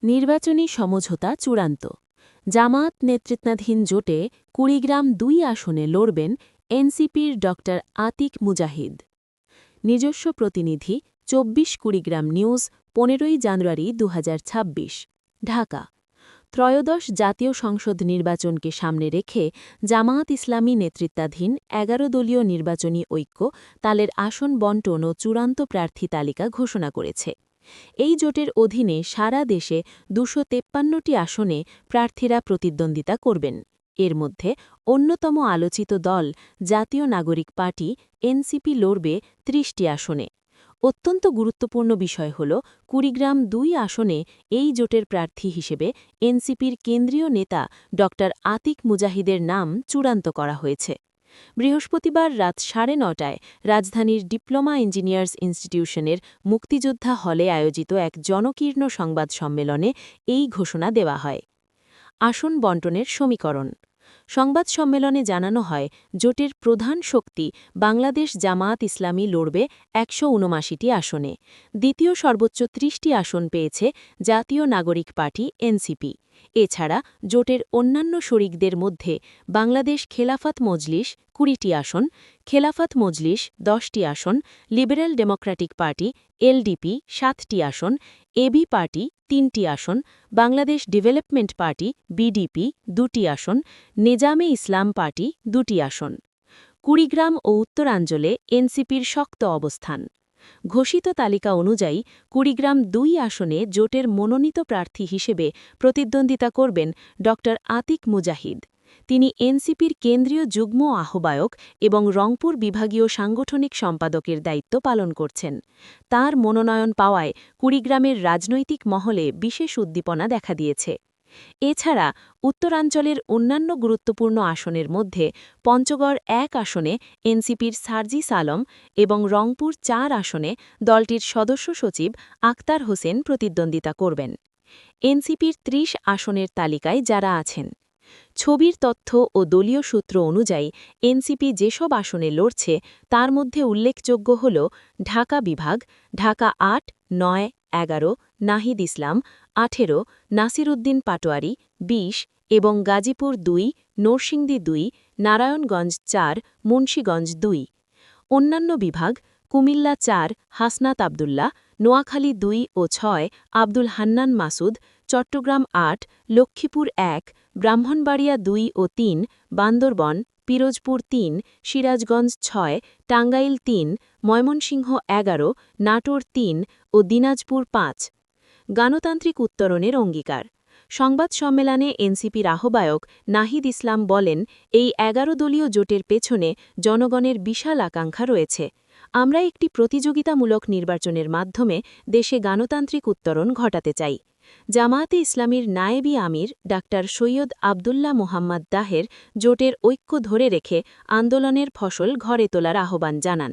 নির্বাচনী সমঝোতা চূড়ান্ত। জামায়াত নেতৃত্বাধীন জোটে কুড়িগ্রাম-২ আসনে লড়বেন এনসিপির ড আতিক মুজাহিদ। নিজস্ব প্রতিনিধি ২৪ কুড়িগ্রাম নিউজ ১৫ জানুয়ারি ২০২৬ ঢাকা। ত্রয়োদশ জাতীয় সংসদ নির্বাচনকে সামনে রেখে জামায়াত ইসলামী নেতৃত্বাধীন ১১ দলীয় নির্বাচনী ঐক্য তালের আসন বণ্টন ও চূড়ান্ত প্রার্থী তালিকা ঘোষণা করেছে। এই জোটের অধীনে সারা দেশে ২৫৩টি আসনে প্রার্থীরা প্রতিদ্বন্দ্বিতা করবেন। এর মধ্যে অন্যতম আলোচিত দল জাতীয় নাগরিক পার্টি এনসিপি লড়বে ৩০টি আসনে। অত্যন্ত গুরুত্বপূর্ণ বিষয় হল কুড়িগ্রাম-২ আসনে এই জোটের প্রার্থী হিসেবে এনসিপির কেন্দ্রীয় নেতা ড আতিক মুজাহিদের নাম চূড়ান্ত করা হয়েছে। বৃহস্পতিবার রাত ৯:৩০টায় রাজধানীর ডিপ্লোমা ইঞ্জিনিয়ার্স ইনস্টিটিউশনের মুক্তিযোদ্ধা হলে আয়োজিত এক জনকীর্ণ সংবাদ সম্মেলনে এই ঘোষণা দেওয়া হয়। আসন বণ্টনের সমীকরণ। সংবাদ সম্মেলনে জানানো হয়, জোটের প্রধান শক্তি বাংলাদেশ জামায়াত ইসলামী লড়বে ১৭৯টি আসনে। দ্বিতীয় সর্বোচ্চ ৩০টি আসন পেয়েছে জাতীয় নাগরিক পার্টি এনসিপি। এছাড়া জোটের অন্যান্য শরিকদের মধ্যে বাংলাদেশ খেলাফত মজলিস ২০টি আসন, খেলাফত মজলিস ১০টি আসন, লিবারেল ডেমোক্রেটিক পার্টি এলডিপি ৭টি আসন, এবি পার্টি ৩টি আসন, বাংলাদেশ ডেভেলপমেন্ট পার্টি বিডিপি ২টি আসন, নেজামে ইসলাম পার্টি ২টি আসন। কুড়িগ্রাম ও উত্তরাঞ্চলে এনসিপির শক্ত অবস্থান। ঘোষিত তালিকা অনুযায়ী কুড়িগ্রাম-২ আসনে জোটের মনোনীত প্রার্থী হিসেবে প্রতিদ্বন্দ্বিতা করবেন ড আতিক মুজাহিদ। তিনি এনসিপির কেন্দ্রীয় যুগ্ম আহ্বায়ক এবং রংপুর বিভাগীয় সাংগঠনিক সম্পাদকের দায়িত্ব পালন করছেন। তার মনোনয়ন পাওয়ায় কুড়িগ্রামের রাজনৈতিক মহলে বিশেষ উদ্দীপনা দেখা দিয়েছে। এছাড়া উত্তরাঞ্চলের অন্যান্য গুরুত্বপূর্ণ আসনের মধ্যে পঞ্চগড় ১ আসনে এনসিপির সার্জিস আলম এবং রংপুর ৪ আসনে দলটির সদস্য সচিব আক্তার হোসেন প্রতিদ্বন্দ্বিতা করবেন। এনসিপির ৩০ আসনের তালিকায় যারা আছেন। ছবির তথ্য ও দলীয় সূত্র অনুযায়ী এনসিপি যেসব আসনে লড়ছে তার মধ্যে উল্লেখযোগ্য হল ঢাকা বিভাগ, ঢাকা ৮, ৯, ১১, নাহিদ ইসলাম ১৮, নাসির উদ্দিন পাটোয়ারি ২০ এবং গাজীপুর ২, নরসিংদী ২, নারায়ণগঞ্জ ৪, মুন্সীগঞ্জ ২। অন্যান্য বিভাগ কুমিল্লা ৪, হাসনাত আবদুল্লাহ, নোয়াখালী ২ ও ৬, আব্দুল হান্নান মাসুদ, চট্টগ্রাম ৮, লক্ষ্মীপুর ১, ব্রাহ্মণবাড়িয়া ২ ও ৩, বান্দরবন, পিরোজপুর ৩, সিরাজগঞ্জ ৬, টাঙ্গাইল ৩, ময়মনসিংহ ১১, নাটোর ৩ ও দিনাজপুর ৫। গণতান্ত্রিক উত্তরণের অঙ্গীকার। সংবাদ সম্মেলনে এনসিপির আহ্বায়ক নাহিদ ইসলাম বলেন, এই ১১ দলীয় জোটের পেছনে জনগণের বিশাল আকাঙ্ক্ষা রয়েছে। আমরা একটি প্রতিযোগিতামূলক নির্বাচনের মাধ্যমে দেশে গণতান্ত্রিক উত্তরণ ঘটাতে চাই। জামায়াতে ইসলামীর নায়েবি আমির ডা সৈয়দ আবদুল্লাহ মোহাম্মদ দাহের জোটের ঐক্য ধরে রেখে আন্দোলনের ফসল ঘরে তোলার আহ্বান জানান।